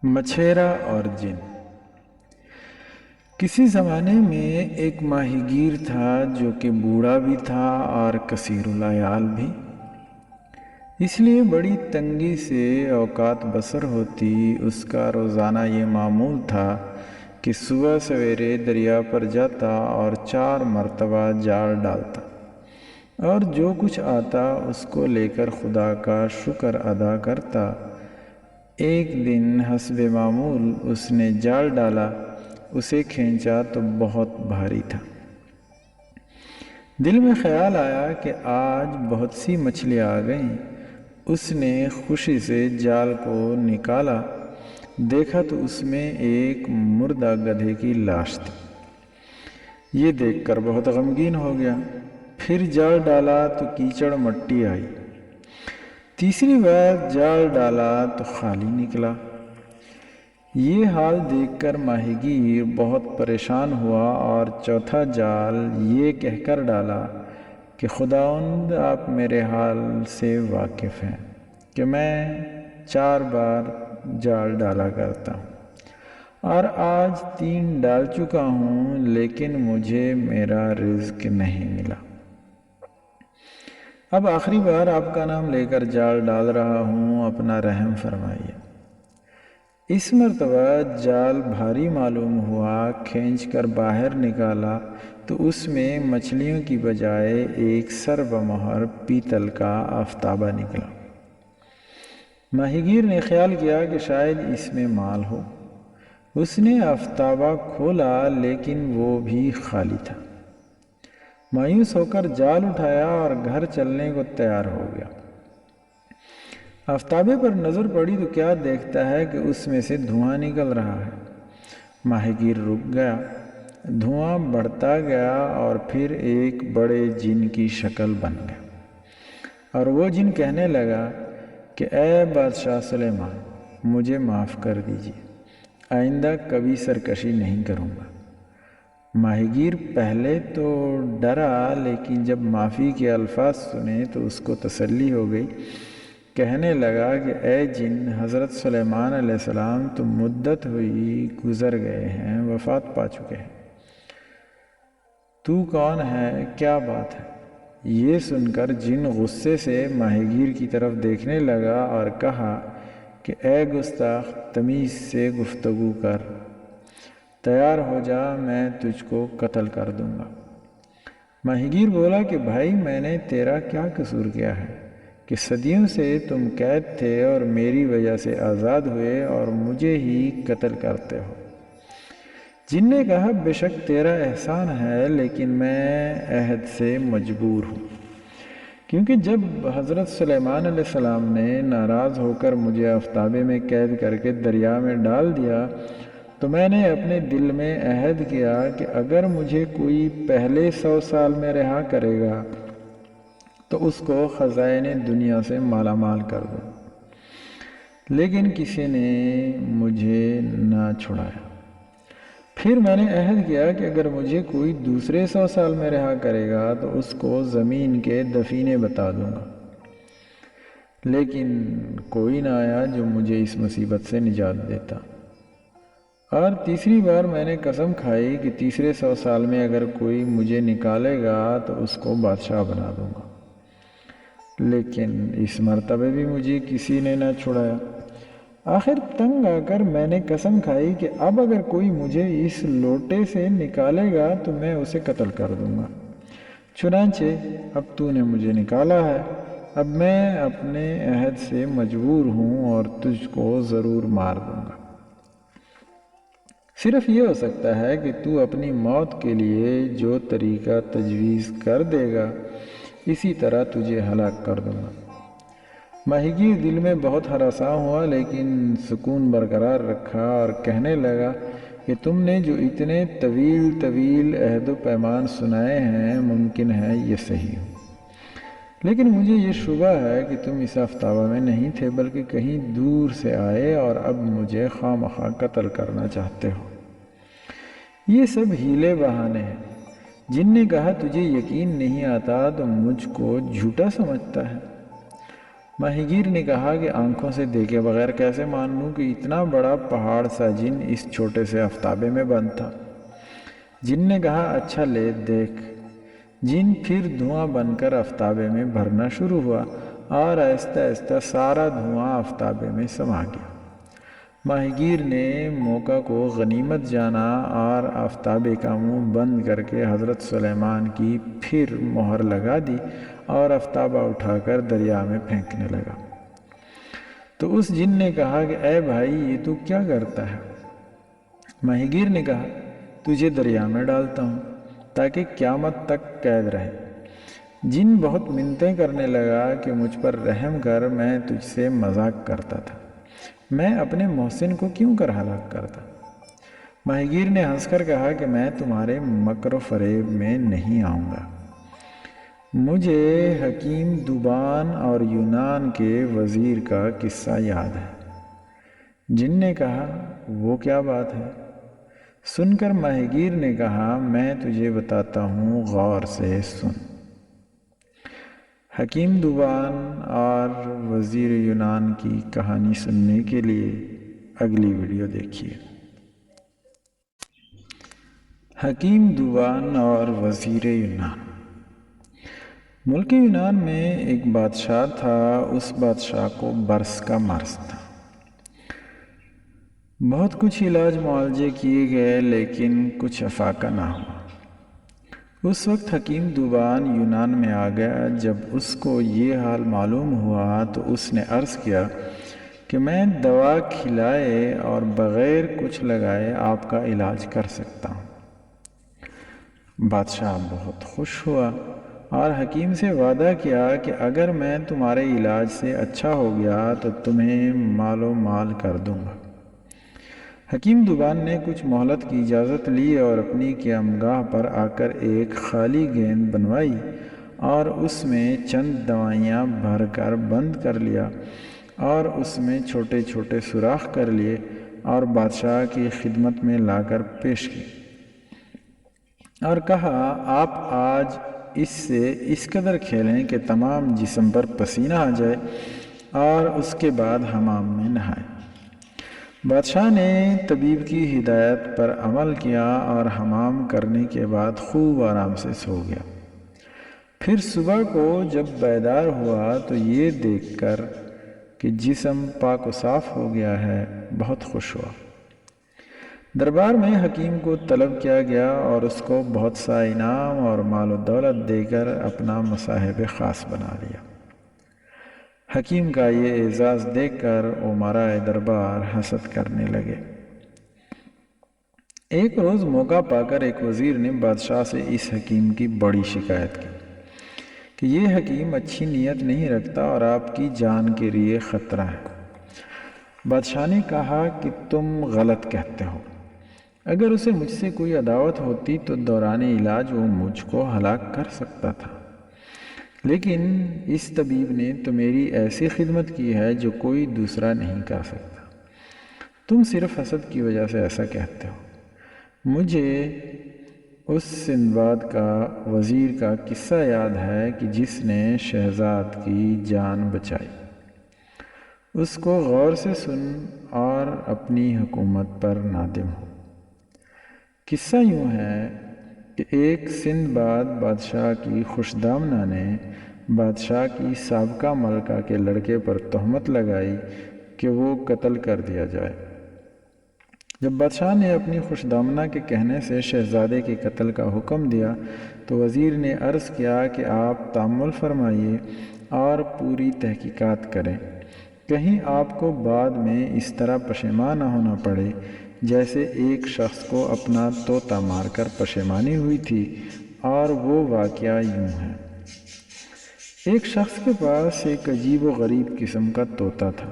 مچھیرا اور جن۔ کسی زمانے میں ایک ماہی گیر تھا جو کہ بوڑھا بھی تھا اور کثیر العیال بھی، اس لیے بڑی تنگی سے اوقات بسر ہوتی۔ اس کا روزانہ یہ معمول تھا کہ صبح سویرے دریا پر جاتا اور 4 مرتبہ جال ڈالتا اور جو کچھ آتا اس کو لے کر خدا کا شکر ادا کرتا۔ ایک دن حسب معمول اس نے جال ڈالا، اسے کھینچا تو بہت بھاری تھا۔ دل میں خیال آیا کہ آج بہت سی مچھلیاں آ گئیں۔ اس نے خوشی سے جال کو نکالا، دیکھا تو اس میں ایک مردہ گدھے کی لاش تھی۔ یہ دیکھ کر بہت غمگین ہو گیا۔ پھر جال ڈالا تو کیچڑ مٹی آئی۔ تیسری بار جال ڈالا تو خالی نکلا۔ یہ حال دیکھ کر ماہی گیر بہت پریشان ہوا اور چوتھا جال یہ کہہ کر ڈالا کہ خداوند آپ میرے حال سے واقف ہیں کہ میں 4 بار جال ڈالا کرتا ہوں اور آج 3 ڈال چکا ہوں، لیکن مجھے میرا رزق نہیں ملا۔ اب آخری بار آپ کا نام لے کر جال ڈال رہا ہوں، اپنا رحم فرمائیے۔ اس مرتبہ جال بھاری معلوم ہوا، کھینچ کر باہر نکالا تو اس میں مچھلیوں کی بجائے ایک سر بمہر پیتل کا آفتابہ نکلا۔ ماہی گیر نے خیال کیا کہ شاید اس میں مال ہو۔ اس نے آفتابہ کھولا لیکن وہ بھی خالی تھا۔ مایوس ہو کر جال اٹھایا اور گھر چلنے کو تیار ہو گیا۔ آفتابے پر نظر پڑی تو کیا دیکھتا ہے کہ اس میں سے دھواں نکل رہا ہے۔ ماہی گیر رک گیا۔ دھواں بڑھتا گیا اور پھر ایک بڑے جن کی شکل بن گیا، اور وہ جن کہنے لگا کہ اے بادشاہ سلیمان، مجھے معاف کر دیجیے، آئندہ کبھی سرکشی نہیں کروں گا۔ ماہی گیر پہلے تو ڈرا، لیکن جب معافی کے الفاظ سنے تو اس کو تسلی ہو گئی۔ کہنے لگا کہ اے جن، حضرت سلیمان علیہ السلام تو مدت ہوئی گزر گئے ہیں، وفات پا چکے ہیں۔ تو کون ہے؟ کیا بات ہے؟ یہ سن کر جن غصے سے ماہی گیر کی طرف دیکھنے لگا اور کہا کہ اے گستاخ، تمیز سے گفتگو کر، تیار ہو جا، میں تجھ کو قتل کر دوں گا۔ ماہی گیر بولا کہ بھائی، میں نے تیرا کیا قصور کیا ہے کہ صدیوں سے تم قید تھے اور میری وجہ سے آزاد ہوئے اور مجھے ہی قتل کرتے ہو؟ جن نے کہا بے شک تیرا احسان ہے، لیکن میں عہد سے مجبور ہوں، کیونکہ جب حضرت سلیمان علیہ السلام نے ناراض ہو کر مجھے آفتابے میں قید کر کے دریا میں ڈال دیا تو میں نے اپنے دل میں عہد کیا کہ اگر مجھے کوئی پہلے 100 سال میں رہا کرے گا تو اس کو خزائن دنیا سے مالا مال کر دوں، لیکن کسی نے مجھے نہ چھڑایا۔ پھر میں نے عہد کیا کہ اگر مجھے کوئی دوسرے 100 سال میں رہا کرے گا تو اس کو زمین کے دفینے بتا دوں گا، لیکن کوئی نہ آیا جو مجھے اس مصیبت سے نجات دیتا۔ اور تیسری بار میں نے قسم کھائی کہ تیسرے 100 سال میں اگر کوئی مجھے نکالے گا تو اس کو بادشاہ بنا دوں گا، لیکن اس مرتبہ بھی مجھے کسی نے نہ چھڑایا۔ آخر تنگ آ کر میں نے قسم کھائی کہ اب اگر کوئی مجھے اس لوٹے سے نکالے گا تو میں اسے قتل کر دوں گا۔ چنانچہ اب تو نے مجھے نکالا ہے، اب میں اپنے عہد سے مجبور ہوں اور تجھ کو ضرور مار دوں گا۔ صرف یہ ہو سکتا ہے کہ تو اپنی موت کے لیے جو طریقہ تجویز کر دے گا، اسی طرح تجھے ہلاک کر دوں گا۔ ماہی گیر دل میں بہت ہراساں ہوا، لیکن سکون برقرار رکھا اور کہنے لگا کہ تم نے جو اتنے طویل عہد و پیمان سنائے ہیں، ممکن ہے یہ صحیح ہو، لیکن مجھے یہ شبہ ہے کہ تم اس آفتابہ میں نہیں تھے بلکہ کہیں دور سے آئے اور اب مجھے خواہ مخواہ قتل کرنا چاہتے ہو۔ یہ سب ہیلے بہانے ہیں۔ جن نے کہا تجھے یقین نہیں آتا تو مجھ کو جھوٹا سمجھتا ہے؟ ماہی گیر نے کہا کہ آنکھوں سے دیکھے بغیر کیسے مان لوں کہ اتنا بڑا پہاڑ سا جن اس چھوٹے سے آفتابے میں بند تھا؟ جن نے کہا اچھا لے دیکھ۔ جن پھر دھواں بن کر آفتابے میں بھرنا شروع ہوا اور آہستہ آہستہ سارا دھواں آفتابے میں سما گیا۔ ماہی گیر نے موقع کو غنیمت جانا اور آفتابے کا منہ بند کر کے حضرت سلیمان کی پھر مہر لگا دی اور آفتابہ اٹھا کر دریا میں پھینکنے لگا۔ تو اس جن نے کہا کہ اے بھائی یہ تو کیا کرتا ہے؟ ماہی گیر نے کہا تجھے دریا میں ڈالتا ہوں تاکہ قیامت تک قید رہے۔ جن بہت منتیں کرنے لگا کہ مجھ پر رحم کر، میں تجھ سے مذاق کرتا تھا، میں اپنے محسن کو کیوں کر ہلاک کرتا؟ ماہی گیر نے ہنس کر کہا کہ میں تمہارے مکر و فریب میں نہیں آؤں گا۔ مجھے حکیم دوبان اور یونان کے وزیر کا قصہ یاد ہے۔ جن نے کہا وہ کیا بات ہے؟ سن کر ماہی گیر نے کہا میں تجھے بتاتا ہوں، غور سے سن۔ حکیم دوبان اور وزیر یونان کی کہانی سننے کے لیے اگلی ویڈیو دیکھیے۔ حکیم دوبان اور وزیر یونان۔ ملک یونان میں ایک بادشاہ تھا، اس بادشاہ کو برس کا مرض تھا۔ بہت کچھ علاج معالجے کیے گئے لیکن کچھ افاقہ نہ ہوا۔ اس وقت حکیم دوبان یونان میں آ گیا۔ جب اس کو یہ حال معلوم ہوا تو اس نے عرض کیا کہ میں دوا کھلائے اور بغیر کچھ لگائے آپ کا علاج کر سکتا ہوں۔ بادشاہ بہت خوش ہوا اور حکیم سے وعدہ کیا کہ اگر میں تمہارے علاج سے اچھا ہو گیا تو تمہیں مال و مال کر دوں گا۔ حکیم دوبان نے کچھ مہلت کی اجازت لی اور اپنی قیامگاہ پر آ کر ایک خالی گیند بنوائی اور اس میں چند دوائیاں بھر کر بند کر لیا اور اس میں چھوٹے چھوٹے سوراخ کر لیے اور بادشاہ کی خدمت میں لا کر پیش کی اور کہا آپ آج اس سے اس قدر کھیلیں کہ تمام جسم پر پسینہ آ جائے اور اس کے بعد حمام میں نہائیں۔ بادشاہ نے طبیب کی ہدایت پر عمل کیا اور حمام کرنے کے بعد خوب آرام سے سو گیا۔ پھر صبح کو جب بیدار ہوا تو یہ دیکھ کر کہ جسم پاک و صاف ہو گیا ہے بہت خوش ہوا۔ دربار میں حکیم کو طلب کیا گیا اور اس کو بہت سا انعام اور مال و دولت دے کر اپنا مصاحب خاص بنا لیا۔ حکیم کا یہ اعزاز دیکھ کر امرائے دربار حسد کرنے لگے۔ ایک روز موقع پا کر ایک وزیر نے بادشاہ سے اس حکیم کی بڑی شکایت کی کہ یہ حکیم اچھی نیت نہیں رکھتا اور آپ کی جان کے لیے خطرہ ہے۔ بادشاہ نے کہا کہ تم غلط کہتے ہو، اگر اسے مجھ سے کوئی عداوت ہوتی تو دوران علاج وہ مجھ کو ہلاک کر سکتا تھا، لیکن اس طبیب نے تو میری ایسی خدمت کی ہے جو کوئی دوسرا نہیں کر سکتا۔ تم صرف حسد کی وجہ سے ایسا کہتے ہو۔ مجھے اس سندباد کا وزیر کا قصہ یاد ہے کہ جس نے شہزاد کی جان بچائی۔ اس کو غور سے سن اور اپنی حکومت پر نادم ہو۔ قصہ یوں ہے کہ ایک سندباد بادشاہ کی خوش دامنہ نے بادشاہ کی سابقہ ملکہ کے لڑکے پر تہمت لگائی کہ وہ قتل کر دیا جائے۔ جب بادشاہ نے اپنی خوش دامنہ کے کہنے سے شہزادے کے قتل کا حکم دیا تو وزیر نے عرض کیا کہ آپ تأمل فرمائیے اور پوری تحقیقات کریں، کہیں آپ کو بعد میں اس طرح پشیمان نہ ہونا پڑے جیسے ایک شخص کو اپنا طوطا مار کر پشیمانی ہوئی تھی۔ اور وہ واقعہ یوں ہے۔ ایک شخص کے پاس ایک عجیب و غریب قسم کا طوطا تھا۔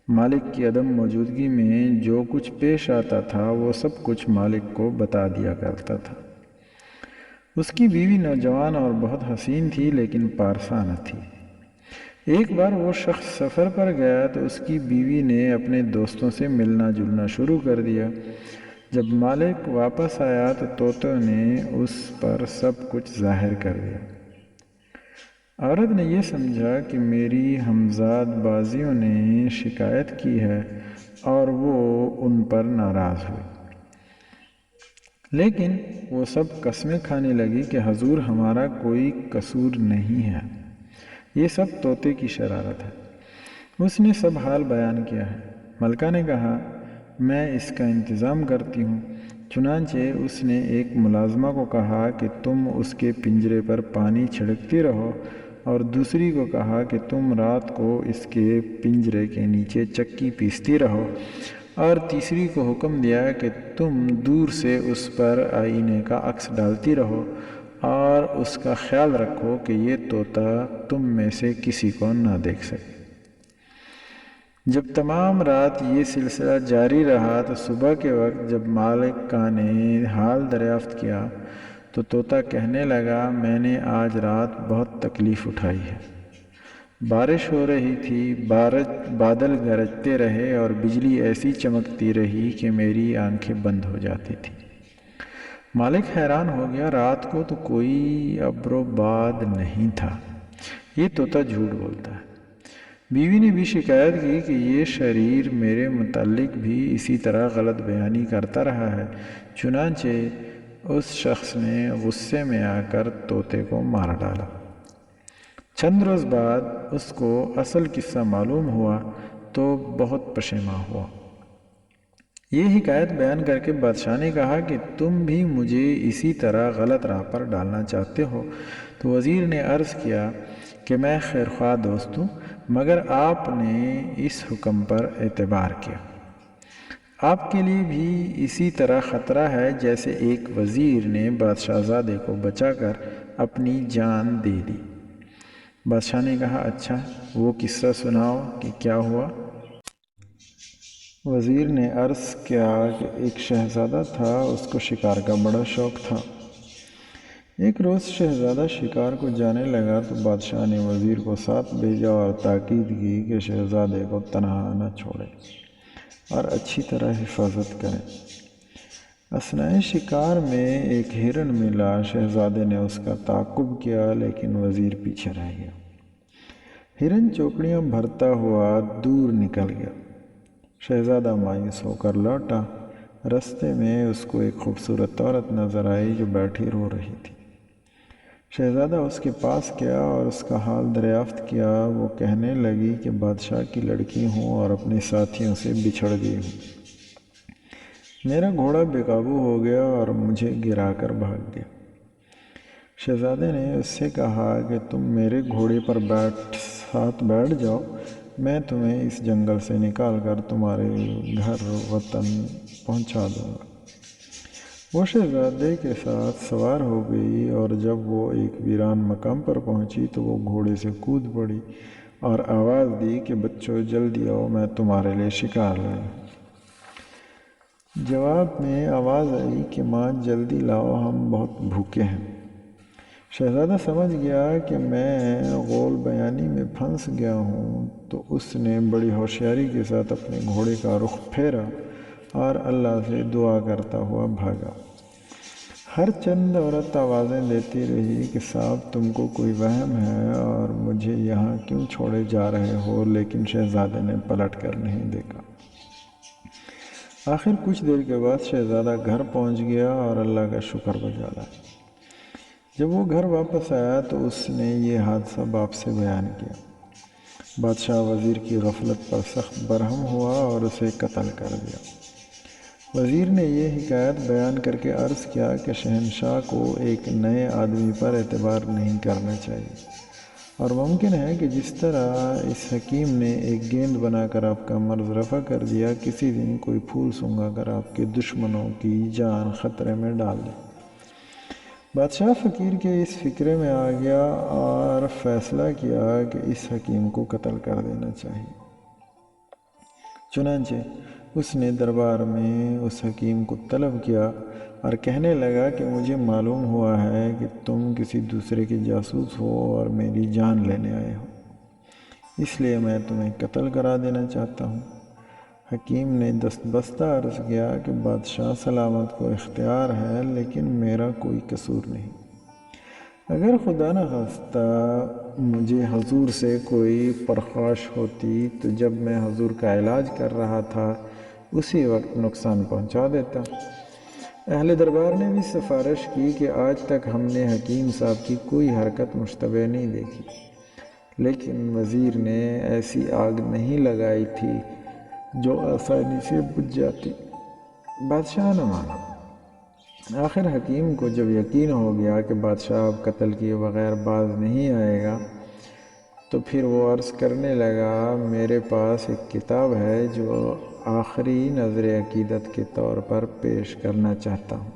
مالک کی عدم موجودگی میں جو کچھ پیش آتا تھا وہ سب کچھ مالک کو بتا دیا کرتا تھا۔ اس کی بیوی نوجوان اور بہت حسین تھی لیکن پارسا نہ تھی۔ ایک بار وہ شخص سفر پر گیا تو اس کی بیوی نے اپنے دوستوں سے ملنا جلنا شروع کر دیا۔ جب مالک واپس آیا تو طوطے نے اس پر سب کچھ ظاہر کر دیا۔ عورت نے یہ سمجھا کہ میری ہمزاد بازیوں نے شکایت کی ہے اور وہ ان پر ناراض ہوئی، لیکن وہ سب قسمیں کھانے لگی کہ حضور ہمارا کوئی قصور نہیں ہے، یہ سب طوطے کی شرارت ہے۔ اس نے سب حال بیان کیا ہے۔ ملکہ نے کہا میں اس کا انتظام کرتی ہوں۔ چنانچہ اس نے ایک ملازمہ کو کہا کہ تم اس کے پنجرے پر پانی چھڑکتی رہو، اور دوسری کو کہا کہ تم رات کو اس کے پنجرے کے نیچے چکی پیستی رہو، اور تیسری کو حکم دیا کہ تم دور سے اس پر آئینے کا عکس ڈالتی رہو اور اس کا خیال رکھو کہ یہ طوطا تم میں سے کسی کو نہ دیکھ سکے۔ جب تمام رات یہ سلسلہ جاری رہا تو صبح کے وقت جب مالکہ نے حال دریافت کیا تو طوطا کہنے لگا میں نے آج رات بہت تکلیف اٹھائی ہے۔ بارش ہو رہی تھی، بادل گرجتے رہے اور بجلی ایسی چمکتی رہی کہ میری آنکھیں بند ہو جاتی تھیں۔ مالک حیران ہو گیا، رات کو تو کوئی ابر و باد نہیں تھا، یہ طوطا جھوٹ بولتا ہے۔ بیوی نے بھی شکایت کی کہ یہ شریر میرے متعلق بھی اسی طرح غلط بیانی کرتا رہا ہے۔ چنانچہ اس شخص نے غصے میں آ کر طوطے کو مار ڈالا۔ چند روز بعد اس کو اصل قصہ معلوم ہوا تو بہت پشیماں ہوا۔ یہ حکایت بیان کر کے بادشاہ نے کہا کہ تم بھی مجھے اسی طرح غلط راہ پر ڈالنا چاہتے ہو؟ تو وزیر نے عرض کیا کہ میں خیرخواہ دوست ہوں، مگر آپ نے اس حکم پر اعتبار کیا۔ آپ کے لیے بھی اسی طرح خطرہ ہے جیسے ایک وزیر نے بادشاہ زادے کو بچا کر اپنی جان دے دی۔ بادشاہ نے کہا اچھا وہ قصہ سناؤ کہ کیا ہوا؟ وزیر نے عرض کیا کہ ایک شہزادہ تھا، اس کو شکار کا بڑا شوق تھا۔ ایک روز شہزادہ شکار کو جانے لگا تو بادشاہ نے وزیر کو ساتھ بھیجا اور تاکید کی کہ شہزادے کو تنہا نہ چھوڑے اور اچھی طرح حفاظت کرے۔ اثناء شکار میں ایک ہرن ملا، شہزادے نے اس کا تعاقب کیا لیکن وزیر پیچھے رہ گیا۔ ہرن چوکڑیاں بھرتا ہوا دور نکل گیا۔ شہزادہ مایوس ہو کر لوٹا۔ رستے میں اس کو ایک خوبصورت عورت نظر آئی جو بیٹھی رو رہی تھی۔ شہزادہ اس کے پاس گیا اور اس کا حال دریافت کیا۔ وہ کہنے لگی کہ بادشاہ کی لڑکی ہوں اور اپنے ساتھیوں سے بچھڑ گئی ہوں۔ میرا گھوڑا بے قابو ہو گیا اور مجھے گرا کر بھاگ گیا۔ شہزادے نے اس سے کہا کہ تم میرے گھوڑے پر ساتھ بیٹھ جاؤ، میں تمہیں اس جنگل سے نکال کر تمہارے گھر وطن پہنچا دوں گا۔ وہ شہزادے کے ساتھ سوار ہو گئی اور جب وہ ایک ویران مقام پر پہنچی تو وہ گھوڑے سے کود پڑی اور آواز دی کہ بچوں جلدی آؤ، میں تمہارے لیے شکار لائی ہوں۔ جواب میں آواز آئی کہ ماں جلدی لاؤ، ہم بہت بھوکے ہیں۔ شہزادہ سمجھ گیا کہ میں غول بیانی میں پھنس گیا ہوں تو اس نے بڑی ہوشیاری کے ساتھ اپنے گھوڑے کا رخ پھیرا اور اللہ سے دعا کرتا ہوا بھاگا۔ ہر چند عورت آوازیں دیتی رہی کہ صاحب تم کو کوئی وہم ہے اور مجھے یہاں کیوں چھوڑے جا رہے ہو، لیکن شہزادے نے پلٹ کر نہیں دیکھا۔ آخر کچھ دیر کے بعد شہزادہ گھر پہنچ گیا اور اللہ کا شکر بجا لایا۔ جب وہ گھر واپس آیا تو اس نے یہ حادثہ باپ سے بیان کیا۔ بادشاہ وزیر کی غفلت پر سخت برہم ہوا اور اسے قتل کر دیا۔ وزیر نے یہ حکایت بیان کر کے عرض کیا کہ شہنشاہ کو ایک نئے آدمی پر اعتبار نہیں کرنا چاہیے، اور ممکن ہے کہ جس طرح اس حکیم نے ایک گیند بنا کر آپ کا مرض رفع کر دیا، کسی دن کوئی پھول سونگھا کر آپ کے دشمنوں کی جان خطرے میں ڈال دے۔ بادشاہ فقیر کے اس فکرے میں آ گیا اور فیصلہ کیا کہ اس حکیم کو قتل کر دینا چاہیے۔ چنانچہ اس نے دربار میں اس حکیم کو طلب کیا اور کہنے لگا کہ مجھے معلوم ہوا ہے کہ تم کسی دوسرے کے جاسوس ہو اور میری جان لینے آئے ہو، اس لیے میں تمہیں قتل کرا دینا چاہتا ہوں۔ حکیم نے دست بستہ عرض کیا کہ بادشاہ سلامت کو اختیار ہے، لیکن میرا کوئی قصور نہیں۔ اگر خدا نخواستہ مجھے حضور سے کوئی پرخاش ہوتی تو جب میں حضور کا علاج کر رہا تھا اسی وقت نقصان پہنچا دیتا۔ اہل دربار نے بھی سفارش کی کہ آج تک ہم نے حکیم صاحب کی کوئی حرکت مشتبہ نہیں دیکھی، لیکن وزیر نے ایسی آگ نہیں لگائی تھی جو آسانی سے بجھ جاتی۔ بادشاہ نہ مانا۔ آخر حکیم کو جب یقین ہو گیا کہ بادشاہ اب قتل کیے بغیر باز نہیں آئے گا تو پھر وہ عرض کرنے لگا، میرے پاس ایک کتاب ہے جو آخری نظر عقیدت کے طور پر پیش کرنا چاہتا ہوں۔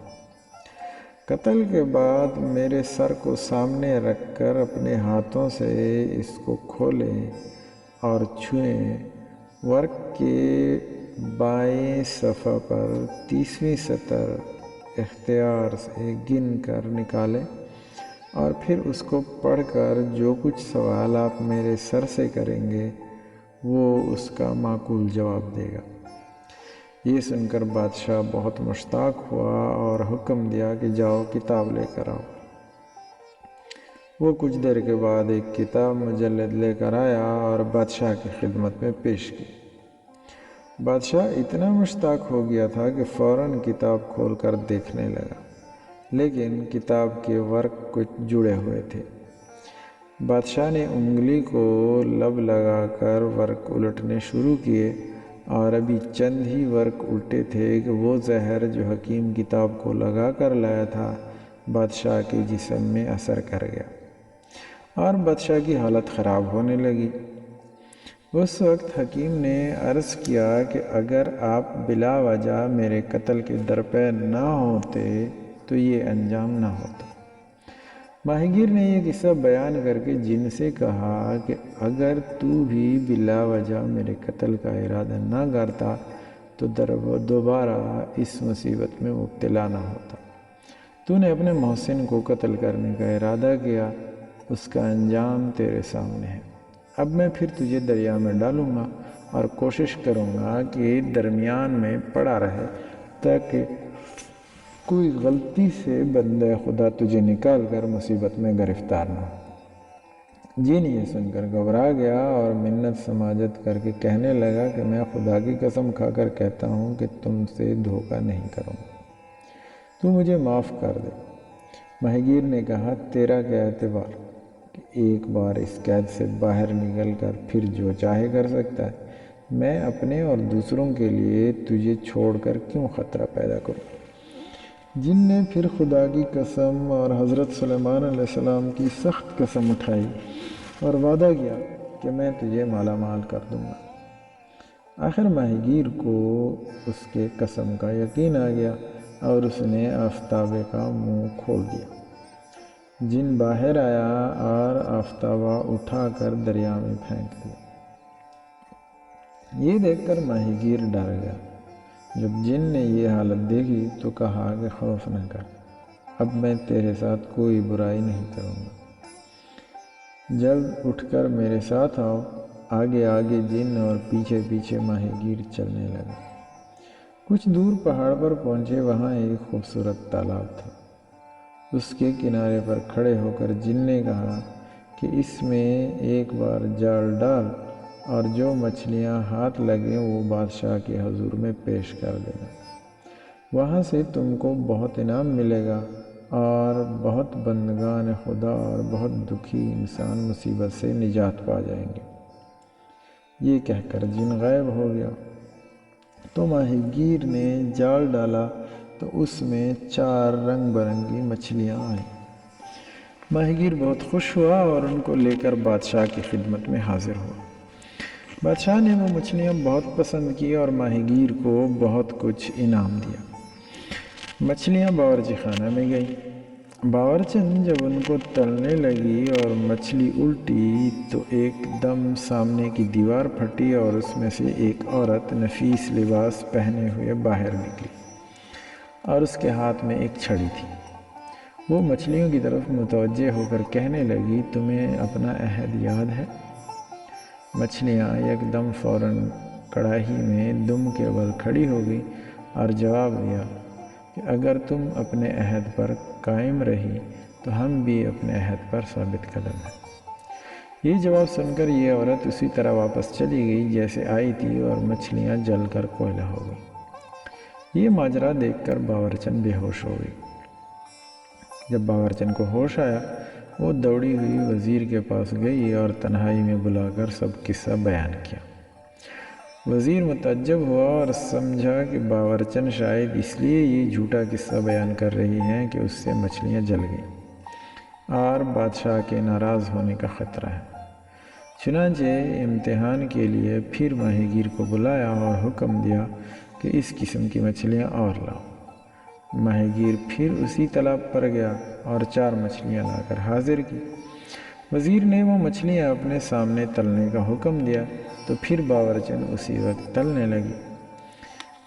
قتل کے بعد میرے سر کو سامنے رکھ کر اپنے ہاتھوں سے اس کو کھولیں اور چھوئیں۔ ورق کے بائیں صفحہ پر 30ویں سطر اختیار سے گن کر نکالیں اور پھر اس کو پڑھ کر جو کچھ سوال آپ میرے سر سے کریں گے وہ اس کا معقول جواب دے گا۔ یہ سن کر بادشاہ بہت مشتاق ہوا اور حکم دیا کہ جاؤ کتاب لے کر آؤ۔ وہ کچھ دیر کے بعد ایک کتاب مجلد لے کر آیا اور بادشاہ کی خدمت میں پیش کی۔ بادشاہ اتنا مشتاق ہو گیا تھا کہ فوراً کتاب کھول کر دیکھنے لگا، لیکن کتاب کے ورق کچھ جڑے ہوئے تھے۔ بادشاہ نے انگلی کو لب لگا کر ورق الٹنے شروع کیے اور ابھی چند ہی ورق الٹے تھے کہ وہ زہر جو حکیم کتاب کو لگا کر لایا تھا بادشاہ کے جسم میں اثر کر گیا اور بادشاہ کی حالت خراب ہونے لگی۔ اس وقت حکیم نے عرض کیا کہ اگر آپ بلا وجہ میرے قتل کے درپے نہ ہوتے تو یہ انجام نہ ہوتا۔ ماہی گیر نے یہ قصہ بیان کر کے جن سے کہا کہ اگر تو بھی بلا وجہ میرے قتل کا ارادہ نہ کرتا تو دوبارہ اس مصیبت میں مبتلا نہ ہوتا۔ تو نے اپنے محسن کو قتل کرنے کا ارادہ کیا، اس کا انجام تیرے سامنے ہے۔ اب میں پھر تجھے دریا میں ڈالوں گا اور کوشش کروں گا کہ درمیان میں پڑا رہے تاکہ کوئی غلطی سے بندہ خدا تجھے نکال کر مصیبت میں گرفتار نہ ہو۔ جن یہ سن کر گھبرا گیا اور منت سماجت کر کے کہنے لگا کہ میں خدا کی قسم کھا کر کہتا ہوں کہ تم سے دھوکہ نہیں کروں گا، تو مجھے معاف کر دے۔ ماہی گیر نے کہا، تیرا کیا اعتبار کہ ایک بار اس قید سے باہر نکل کر پھر جو چاہے کر سکتا ہے؟ میں اپنے اور دوسروں کے لیے تجھے چھوڑ کر کیوں خطرہ پیدا کروں؟ جن نے پھر خدا کی قسم اور حضرت سلیمان علیہ السلام کی سخت قسم اٹھائی اور وعدہ کیا کہ میں تجھے مالا مال کر دوں گا۔ آخر ماہی گیر کو اس کے قسم کا یقین آ گیا اور اس نے آفتابے کا منہ کھول دیا۔ جن باہر آیا اور آفتابہ اٹھا کر دریا میں پھینک دیا۔ یہ دیکھ کر ماہی گیر ڈر گیا۔ جب جن نے یہ حالت دیکھی تو کہا کہ خوف نہ کر، اب میں تیرے ساتھ کوئی برائی نہیں کروں گا، جلد اٹھ کر میرے ساتھ آؤ۔ آگے آگے جن اور پیچھے پیچھے ماہی گیر چلنے لگا۔ کچھ دور پہاڑ پر پہنچے، وہاں ایک خوبصورت تالاب تھا۔ اس کے کنارے پر کھڑے ہو کر جن نے کہا کہ اس میں ایک بار جال ڈال اور جو مچھلیاں ہاتھ لگیں وہ بادشاہ کے حضور میں پیش کر دینا، وہاں سے تم کو بہت انعام ملے گا اور بہت بندگان خدا اور بہت دکھی انسان مصیبت سے نجات پا جائیں گے۔ یہ کہہ کر جن غائب ہو گیا۔ تو ماہی گیر نے جال ڈالا تو اس میں 4 رنگ برنگی مچھلیاں آئیں۔ ماہی گیر بہت خوش ہوا اور ان کو لے کر بادشاہ کی خدمت میں حاضر ہوا۔ بادشاہ نے وہ مچھلیاں بہت پسند کی اور ماہی گیر کو بہت کچھ انعام دیا۔ مچھلیاں باورچی خانہ میں گئیں۔ باورچن جب ان کو تلنے لگی اور مچھلی الٹی تو ایک دم سامنے کی دیوار پھٹی اور اس میں سے ایک عورت نفیس لباس پہنے ہوئے باہر نکلی اور اس کے ہاتھ میں ایک چھڑی تھی۔ وہ مچھلیوں کی طرف متوجہ ہو کر کہنے لگی، تمہیں اپنا عہد یاد ہے؟ مچھلیاں یک دم فوراً کڑاہی میں دم کے بل کھڑی ہو گئی اور جواب دیا کہ اگر تم اپنے عہد پر قائم رہی تو ہم بھی اپنے عہد پر ثابت قدم ہیں۔ یہ جواب سن کر یہ عورت اسی طرح واپس چلی گئی جیسے آئی تھی اور مچھلیاں جل کر کوئلہ ہو گئی۔ یہ ماجرا دیکھ کر باورچن بے ہوش ہو گئی۔ جب باورچن کو ہوش آیا وہ دوڑی ہوئی وزیر کے پاس گئی اور تنہائی میں بلا کر سب قصہ بیان کیا۔ وزیر متعجب ہوا اور سمجھا کہ باورچن شاید اس لیے یہ جھوٹا قصہ بیان کر رہی ہیں کہ اس سے مچھلیاں جل گئیں اور بادشاہ کے ناراض ہونے کا خطرہ ہے۔ چنانچہ امتحان کے لیے پھر ماہی گیر کو بلایا اور حکم دیا کہ اس قسم کی مچھلیاں اور لاؤ۔ ماہی گیر پھر اسی تالاب پر گیا اور 4 مچھلیاں لا کر حاضر کی۔ وزیر نے وہ مچھلیاں اپنے سامنے تلنے کا حکم دیا تو پھر باورچن اسی وقت تلنے لگی۔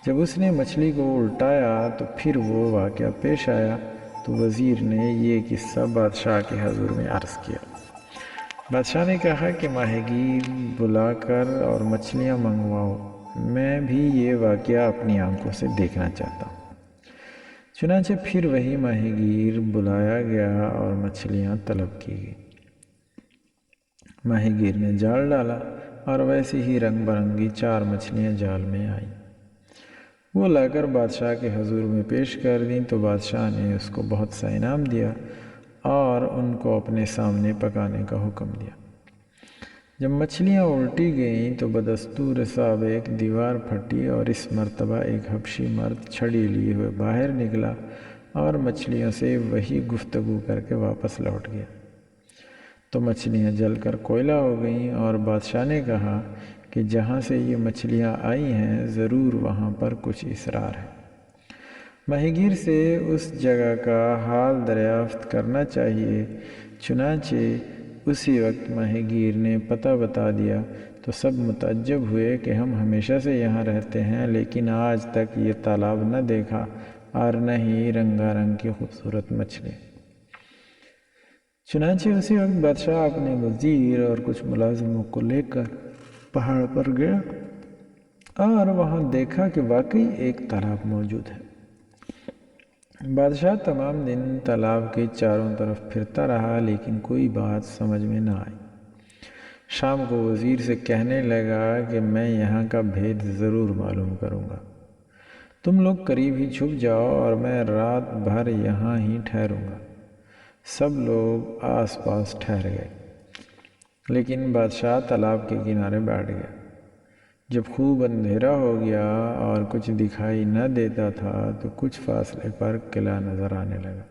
جب اس نے مچھلی کو الٹایا تو پھر وہ واقعہ پیش آیا تو وزیر نے یہ قصہ بادشاہ کے حضور میں عرض کیا۔ بادشاہ نے کہا کہ ماہی گیر بلا کر اور مچھلیاں منگواؤ، میں بھی یہ واقعہ اپنی آنکھوں سے دیکھنا چاہتا ہوں۔ چنانچہ پھر وہی ماہی گیر بلایا گیا اور مچھلیاں طلب کی گئی۔ ماہی گیر نے جال ڈالا اور ویسے ہی رنگ برنگی 4 مچھلیاں جال میں آئیں۔ وہ لا کر بادشاہ کے حضور میں پیش کر دیں تو بادشاہ نے اس کو بہت سا انعام دیا اور ان کو اپنے سامنے پکانے کا حکم دیا۔ جب مچھلیاں الٹی گئیں تو بدستور صاحب ایک دیوار پھٹی اور اس مرتبہ ایک حبشی مرد چھڑی لیے ہوئے باہر نکلا اور مچھلیوں سے وہی گفتگو کر کے واپس لوٹ گیا۔ تو مچھلیاں جل کر کوئلہ ہو گئیں اور بادشاہ نے کہا کہ جہاں سے یہ مچھلیاں آئی ہیں ضرور وہاں پر کچھ اسرار ہے۔ ماہی گیر سے اس جگہ کا حال دریافت کرنا چاہیے۔ چنانچہ اسی وقت ماہی گیر نے پتہ بتا دیا تو سب متعجب ہوئے کہ ہم ہمیشہ سے یہاں رہتے ہیں لیکن آج تک یہ تالاب نہ دیکھا اور نہ ہی رنگا رنگ کی خوبصورت مچھلی۔ چنانچہ اسی وقت بادشاہ اپنے وزیر اور کچھ ملازموں کو لے کر پہاڑ پر گیا اور وہاں دیکھا کہ واقعی ایک تالاب موجود ہے۔ بادشاہ تمام دن تالاب کے چاروں طرف پھرتا رہا لیکن کوئی بات سمجھ میں نہ آئی۔ شام کو وزیر سے کہنے لگا کہ میں یہاں کا بھید ضرور معلوم کروں گا، تم لوگ قریب ہی چھپ جاؤ اور میں رات بھر یہاں ہی ٹھہروں گا۔ سب لوگ آس پاس ٹھہر گئے لیکن بادشاہ تالاب کے کنارے بیٹھ گیا۔ جب خوب اندھیرا ہو گیا اور کچھ دکھائی نہ دیتا تھا تو کچھ فاصلے پر قلعہ نظر آنے لگا۔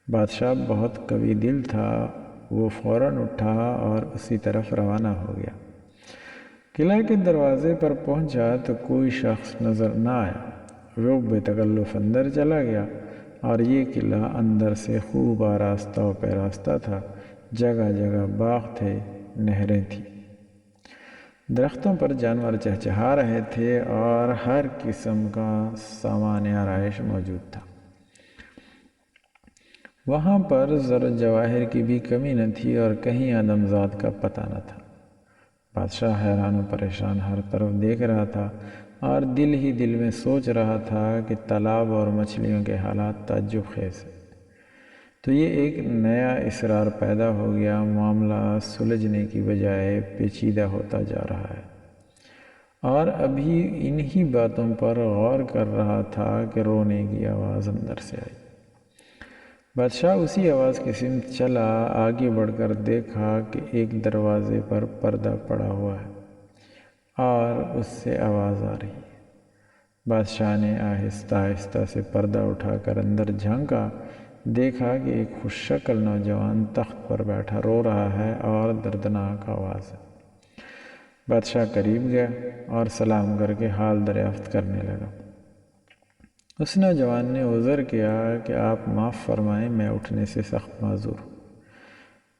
بادشاہ بہت قوی دل تھا، وہ فوراً اٹھا اور اسی طرف روانہ ہو گیا۔ قلعہ کے دروازے پر پہنچا تو کوئی شخص نظر نہ آیا۔ وہ بے تکلف اندر چلا گیا اور یہ قلعہ اندر سے خوب آراستہ و پیراستہ تھا۔ جگہ جگہ باغ تھے، نہریں تھیں، درختوں پر جانور چہچہا رہے تھے اور ہر قسم کا سامان آرائش موجود تھا۔ وہاں پر زر و جواہر کی بھی کمی نہ تھی اور کہیں آدمزاد کا پتہ نہ تھا۔ بادشاہ حیران و پریشان ہر طرف دیکھ رہا تھا اور دل ہی دل میں سوچ رہا تھا کہ تالاب اور مچھلیوں کے حالات تعجب خیز ہیں۔ تو یہ ایک نیا اسرار پیدا ہو گیا، معاملہ سلجھنے کی بجائے پیچیدہ ہوتا جا رہا ہے۔ اور ابھی انہی باتوں پر غور کر رہا تھا کہ رونے کی آواز اندر سے آئی۔ بادشاہ اسی آواز کی سمت چلا، آگے بڑھ کر دیکھا کہ ایک دروازے پر پردہ پڑا ہوا ہے اور اس سے آواز آ رہی ہے۔ بادشاہ نے آہستہ آہستہ سے پردہ اٹھا کر اندر جھانکا، دیکھا کہ ایک خوش شکل نوجوان تخت پر بیٹھا رو رہا ہے اور دردناک آواز ہے۔ بادشاہ قریب گیا اور سلام کر کے حال دریافت کرنے لگا۔ اس نوجوان نے عذر کیا کہ آپ معاف فرمائیں، میں اٹھنے سے سخت معذور ہوں۔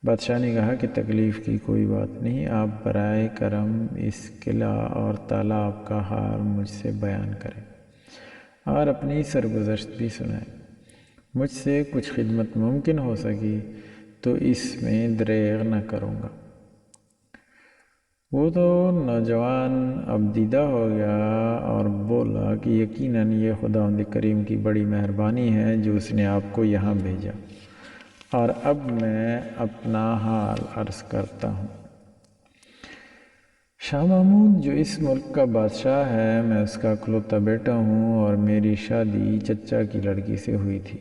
بادشاہ نے کہا کہ تکلیف کی کوئی بات نہیں، آپ برائے کرم اس قلعہ اور تالاب کا حال مجھ سے بیان کریں اور اپنی سرگزشت بھی سنائیں۔ مجھ سے کچھ خدمت ممکن ہو سکی تو اس میں دریغ نہ کروں گا۔ وہ تو نوجوان اب دیدہ ہو گیا اور بولا کہ یقیناً یہ خداوند کریم کی بڑی مہربانی ہے جو اس نے آپ کو یہاں بھیجا۔ اور اب میں اپنا حال عرض کرتا ہوں۔ شاہ محمود جو اس ملک کا بادشاہ ہے، میں اس کا اکلوتا بیٹا ہوں اور میری شادی چچا کی لڑکی سے ہوئی تھی۔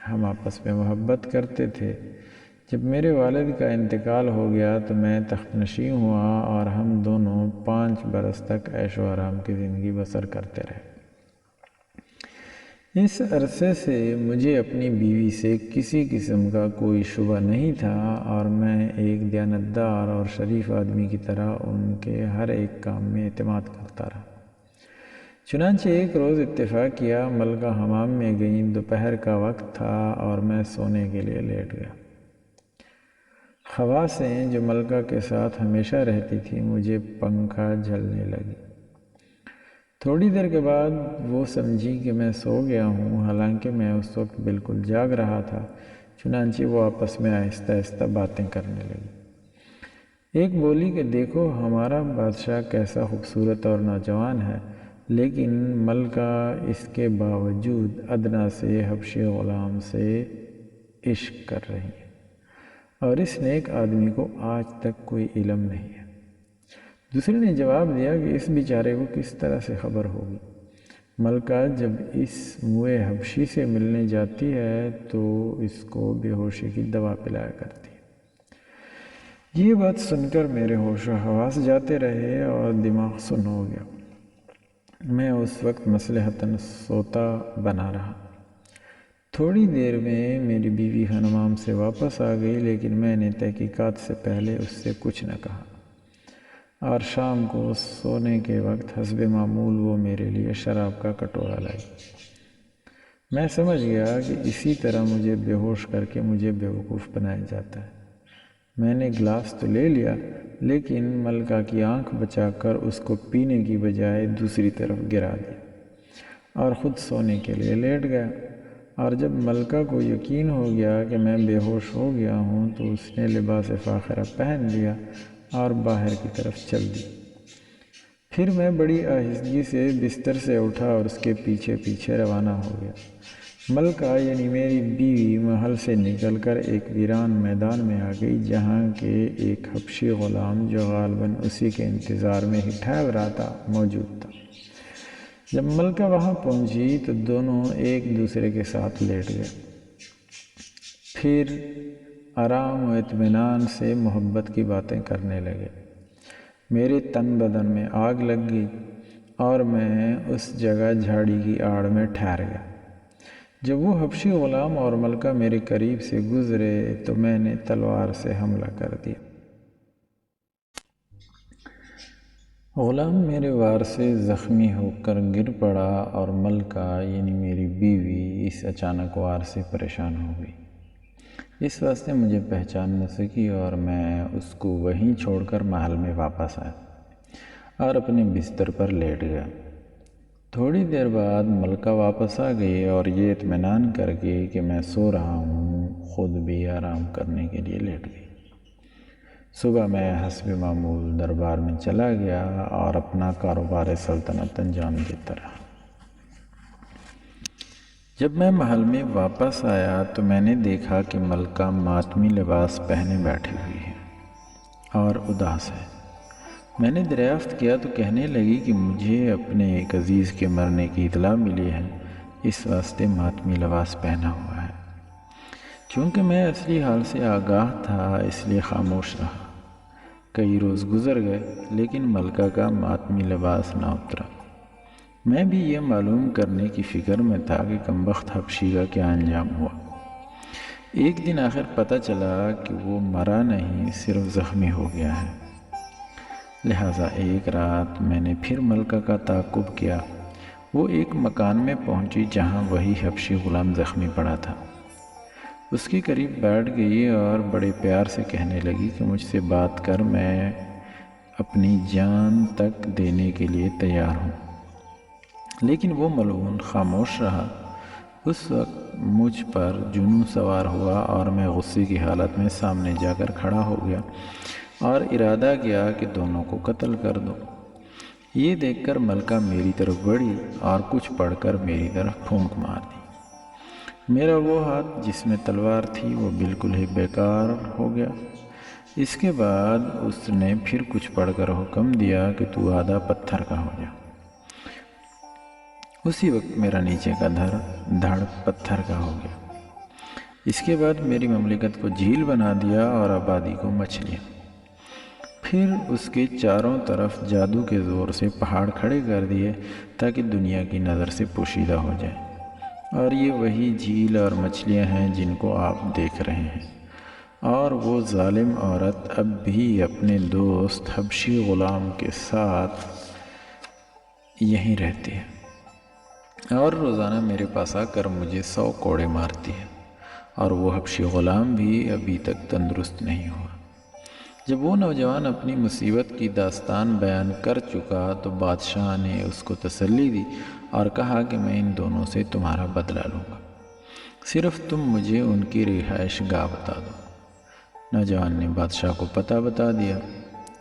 ہم آپس میں محبت کرتے تھے۔ جب میرے والد کا انتقال ہو گیا تو میں تخت نشین ہوا اور ہم دونوں 5 برس تک عیش و آرام کی زندگی بسر کرتے رہے۔ اس عرصے سے مجھے اپنی بیوی سے کسی قسم کا کوئی شبہ نہیں تھا اور میں ایک دیانتدار اور شریف آدمی کی طرح ان کے ہر ایک کام میں اعتماد کرتا رہا۔ چنانچہ ایک روز اتفاق کیا، ملکہ حمام میں گئیں۔ دوپہر کا وقت تھا اور میں سونے کے لیے لیٹ گیا۔ خواصیں جو ملکہ کے ساتھ ہمیشہ رہتی تھی مجھے پنکھا جھلنے لگی۔ تھوڑی دیر کے بعد وہ سمجھی کہ میں سو گیا ہوں، حالانکہ میں اس وقت بالکل جاگ رہا تھا۔ چنانچہ وہ آپس میں آہستہ آہستہ باتیں کرنے لگی۔ ایک بولی کہ دیکھو ہمارا بادشاہ کیسا خوبصورت اور نوجوان ہے، لیکن ملکہ اس کے باوجود ادنیٰ سے حبشی غلام سے عشق کر رہی ہے اور اس نیک آدمی کو آج تک کوئی علم نہیں ہے۔ دوسرے نے جواب دیا کہ اس بیچارے کو کس طرح سے خبر ہوگی؟ ملکہ جب اس موئے حبشی سے ملنے جاتی ہے تو اس کو بے ہوشی کی دوا پلایا کرتی ہے۔ یہ بات سن کر میرے ہوش و حواس جاتے رہے اور دماغ سن ہو گیا۔ میں اس وقت مصلحتاً سوتا بنا رہا۔ تھوڑی دیر میں میری بیوی حمام سے واپس آ گئی، لیکن میں نے تحقیقات سے پہلے اس سے کچھ نہ کہا، اور شام کو سونے کے وقت حسب معمول وہ میرے لیے شراب کا کٹورا لائی۔ میں سمجھ گیا کہ اسی طرح مجھے بے ہوش کر کے مجھے بیوقوف بنایا جاتا ہے۔ میں نے گلاس تو لے لیا، لیکن ملکہ کی آنکھ بچا کر اس کو پینے کی بجائے دوسری طرف گرا دیا اور خود سونے کے لیے لیٹ گیا۔ اور جب ملکہ کو یقین ہو گیا کہ میں بے ہوش ہو گیا ہوں تو اس نے لباس فاخرہ پہن لیا اور باہر کی طرف چل دی۔ پھر میں بڑی آہستگی سے بستر سے اٹھا اور اس کے پیچھے پیچھے روانہ ہو گیا۔ ملکہ یعنی میری بیوی محل سے نکل کر ایک ویران میدان میں آ گئی، جہاں کے ایک حبشی غلام جو غالباً اسی کے انتظار میں ہی ٹھہر رہا تھا موجود تھا۔ جب ملکہ وہاں پہنچی تو دونوں ایک دوسرے کے ساتھ لیٹ گئے، پھر آرام و اطمینان سے محبت کی باتیں کرنے لگے۔ میرے تن بدن میں آگ لگ گئی اور میں اس جگہ جھاڑی کی آڑ میں ٹھہر گیا۔ جب وہ حبشی غلام اور ملکہ میرے قریب سے گزرے تو میں نے تلوار سے حملہ کر دیا۔ غلام میرے وار سے زخمی ہو کر گر پڑا اور ملکہ یعنی میری بیوی اس اچانک وار سے پریشان ہو گئی۔ اس واسطے مجھے پہچان نہ سکی اور میں اس کو وہیں چھوڑ کر محل میں واپس آیا اور اپنے بستر پر لیٹ گیا۔ تھوڑی دیر بعد ملکہ واپس آ گئی اور یہ اطمینان کر گئی کہ میں سو رہا ہوں، خود بھی آرام کرنے کے لیے لیٹ گئی۔ صبح میں حسب معمول دربار میں چلا گیا اور اپنا کاروبار سلطنت انجام دیتا رہا۔ جب میں محل میں واپس آیا تو میں نے دیکھا کہ ملکہ ماتمی لباس پہنے بیٹھی ہوئی ہے اور اداس ہے۔ میں نے دریافت کیا تو کہنے لگی کہ مجھے اپنے ایک عزیز کے مرنے کی اطلاع ملی ہے، اس واسطے ماتمی لباس پہنا ہوا ہے۔ چونکہ میں اصلی حال سے آگاہ تھا اس لیے خاموش رہا۔ کئی روز گزر گئے لیکن ملکہ کا ماتمی لباس نہ اترا۔ میں بھی یہ معلوم کرنے کی فکر میں تھا کہ کمبخت حبشی کا کیا انجام ہوا۔ ایک دن آخر پتہ چلا کہ وہ مرا نہیں، صرف زخمی ہو گیا ہے۔ لہٰذا ایک رات میں نے پھر ملکہ کا تعاقب کیا۔ وہ ایک مکان میں پہنچی جہاں وہی حبشی غلام زخمی پڑا تھا۔ اس کے قریب بیٹھ گئی اور بڑے پیار سے کہنے لگی کہ مجھ سے بات کر، میں اپنی جان تک دینے کے لیے تیار ہوں۔ لیکن وہ ملعون خاموش رہا۔ اس وقت مجھ پر جنون سوار ہوا اور میں غصے کی حالت میں سامنے جا کر کھڑا ہو گیا اور ارادہ کیا کہ دونوں کو قتل کر دو۔ یہ دیکھ کر ملکہ میری طرف بڑھی اور کچھ پڑھ کر میری طرف پھونک مار دی۔ میرا وہ ہاتھ جس میں تلوار تھی وہ بالکل ہی بیکار ہو گیا۔ اس کے بعد اس نے پھر کچھ پڑھ کر حکم دیا کہ تو آدھا پتھر کا ہو جا۔ اسی وقت میرا نیچے کا دھڑ پتھر کا ہو گیا۔ اس کے بعد میری مملکت کو جھیل بنا دیا اور آبادی کو مچھلیاں۔ پھر اس کے چاروں طرف جادو کے زور سے پہاڑ کھڑے کر دیے تاکہ دنیا کی نظر سے پوشیدہ ہو جائے، اور یہ وہی جھیل اور مچھلیاں ہیں جن کو آپ دیکھ رہے ہیں۔ اور وہ ظالم عورت اب بھی اپنے دوست حبشی غلام کے ساتھ یہیں رہتی ہے اور روزانہ میرے پاس آ کر مجھے 100 کوڑے مارتی ہے، اور وہ حبشی غلام بھی ابھی تک تندرست نہیں ہوا۔ جب وہ نوجوان اپنی مصیبت کی داستان بیان کر چکا تو بادشاہ نے اس کو تسلی دی اور کہا کہ میں ان دونوں سے تمہارا بدلہ لوں گا، صرف تم مجھے ان کی رہائش گاہ بتا دو۔ نوجوان نے بادشاہ کو پتہ بتا دیا۔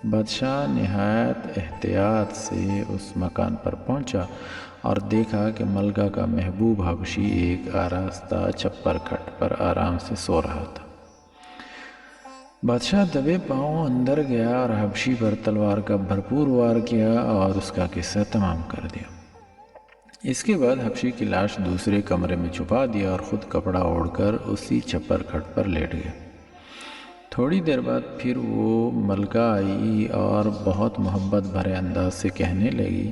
بادشاہ نہایت احتیاط سے اس مکان پر پہنچا اور دیکھا کہ ملکہ کا محبوب حبشی ایک آراستہ چھپر کھٹ پر آرام سے سو رہا تھا۔ بادشاہ دبے پاؤں اندر گیا اور حبشی پر تلوار کا بھرپور وار کیا اور اس کا قصہ تمام کر دیا۔ اس کے بعد حبشی کی لاش دوسرے کمرے میں چھپا دیا اور خود کپڑا اوڑھ کر اسی چھپر کھٹ پر لیٹ گیا۔ تھوڑی دیر بعد پھر وہ ملکہ آئی اور بہت محبت بھرے انداز سے کہنے لگی،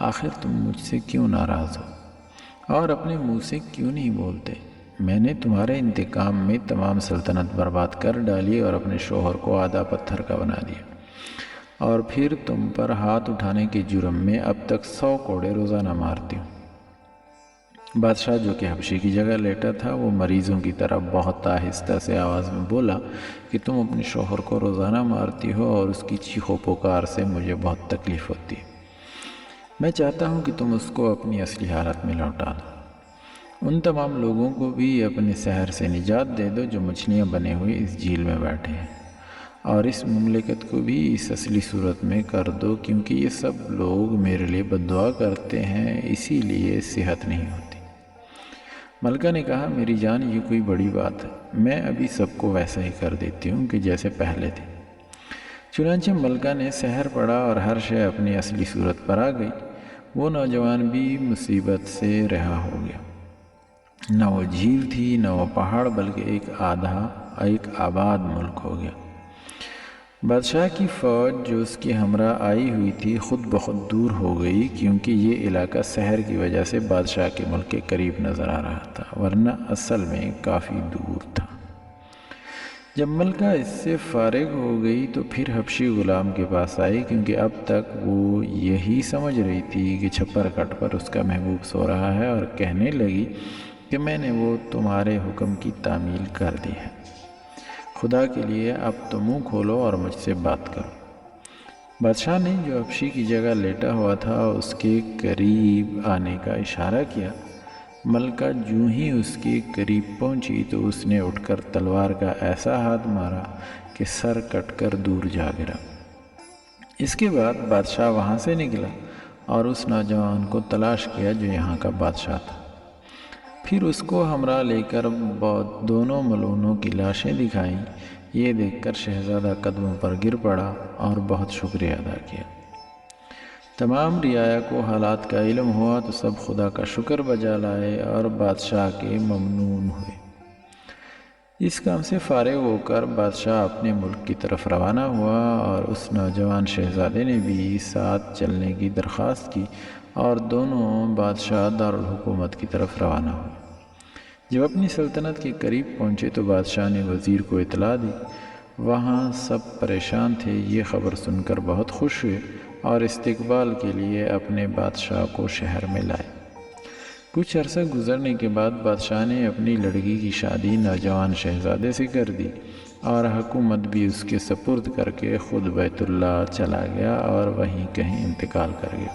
آخر تم مجھ سے کیوں ناراض ہو اور اپنے منہ سے کیوں نہیں بولتے؟ میں نے تمہارے انتقام میں تمام سلطنت برباد کر ڈالی اور اپنے شوہر کو آدھا پتھر کا بنا دیا، اور پھر تم پر ہاتھ اٹھانے کے جرم میں اب تک 100 کوڑے روزانہ مارتی ہوں۔ بادشاہ جو کہ حبشی کی جگہ لیٹا تھا وہ مریضوں کی طرح بہت آہستہ سے آواز میں بولا کہ تم اپنے شوہر کو روزانہ مارتی ہو اور اس کی چیخ و پکار سے مجھے بہت تکلیف ہوتی ہے۔ میں چاہتا ہوں کہ تم اس کو اپنی اصلی حالت میں لوٹا دو۔ ان تمام لوگوں کو بھی اپنے سحر سے نجات دے دو جو مچھلیاں بنے ہوئے اس جھیل میں بیٹھے ہیں، اور اس مملکت کو بھی اس اصلی صورت میں کر دو، کیونکہ یہ سب لوگ میرے لیے بد دعا کرتے ہیں، اسی لیے صحت نہیں ہوتی۔ ملکہ نے کہا، میری جان یہ کوئی بڑی بات ہے، میں ابھی سب کو ویسا ہی کر دیتی ہوں کہ جیسے پہلے تھے۔ چنانچہ ملکہ نے سحر پڑا اور ہر شے اپنی اصلی صورت پر آ گئی۔ وہ نوجوان بھی مصیبت سے رہا ہو گیا۔ نہ وہ جھیل تھی نہ وہ پہاڑ، بلکہ ایک آباد ملک ہو گیا۔ بادشاہ کی فوج جو اس کے ہمراہ آئی ہوئی تھی خود بخود دور ہو گئی، کیونکہ یہ علاقہ سحر کی وجہ سے بادشاہ کے ملک کے قریب نظر آ رہا تھا، ورنہ اصل میں کافی دور تھا۔ جب ملکہ اس سے فارغ ہو گئی تو پھر حبشی غلام کے پاس آئی، کیونکہ اب تک وہ یہی سمجھ رہی تھی کہ چھپر کٹ پر اس کا محبوب سو رہا ہے، اور کہنے لگی کہ میں نے وہ تمہارے حکم کی تعمیل کر دی ہے۔ خدا کے لیے اب تو منہ کھولو اور مجھ سے بات کرو۔ بادشاہ نے جو حبشی کی جگہ لیٹا ہوا تھا اس کے قریب آنے کا اشارہ کیا۔ ملکہ جو ہی اس کے قریب پہنچی تو اس نے اٹھ کر تلوار کا ایسا ہاتھ مارا کہ سر کٹ کر دور جا گرا۔ اس کے بعد بادشاہ وہاں سے نکلا اور اس نوجوان کو تلاش کیا جو یہاں کا بادشاہ تھا۔ پھر اس کو ہمراہ لے کر دونوں ملونوں کی لاشیں دکھائیں۔ یہ دیکھ کر شہزادہ قدموں پر گر پڑا اور بہت شکریہ ادا کیا۔ تمام رعایا کو حالات کا علم ہوا تو سب خدا کا شکر بجا لائے اور بادشاہ کے ممنون ہوئے۔ اس کام سے فارغ ہو کر بادشاہ اپنے ملک کی طرف روانہ ہوا، اور اس نوجوان شہزادے نے بھی ساتھ چلنے کی درخواست کی، اور دونوں بادشاہ دارالحکومت کی طرف روانہ ہوئے۔ جب اپنی سلطنت کے قریب پہنچے تو بادشاہ نے وزیر کو اطلاع دی۔ وہاں سب پریشان تھے، یہ خبر سن کر بہت خوش ہوئے اور استقبال کے لیے اپنے بادشاہ کو شہر میں لائے۔ کچھ عرصہ گزرنے کے بعد بادشاہ نے اپنی لڑکی کی شادی نوجوان شہزادے سے کر دی، اور حکومت بھی اس کے سپرد کر کے خود بیت اللہ چلا گیا اور وہیں کہیں انتقال کر گیا۔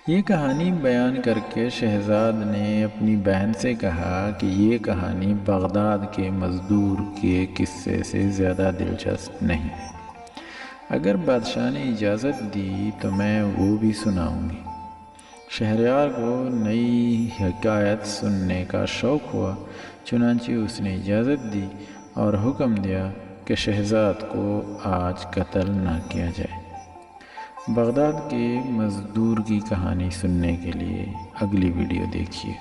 یہ کہانی بیان کر کے شہزاد نے اپنی بہن سے کہا کہ یہ کہانی بغداد کے مزدور کے قصے سے زیادہ دلچسپ نہیں۔ اگر بادشاہ نے اجازت دی تو میں وہ بھی سناؤں گی۔ شہریار کو نئی حکایت سننے کا شوق ہوا، چنانچہ اس نے اجازت دی اور حکم دیا کہ شہزاد کو آج قتل نہ کیا جائے۔ بغداد کے مزدور کی کہانی سننے کے لیے اگلی ویڈیو دیکھیے۔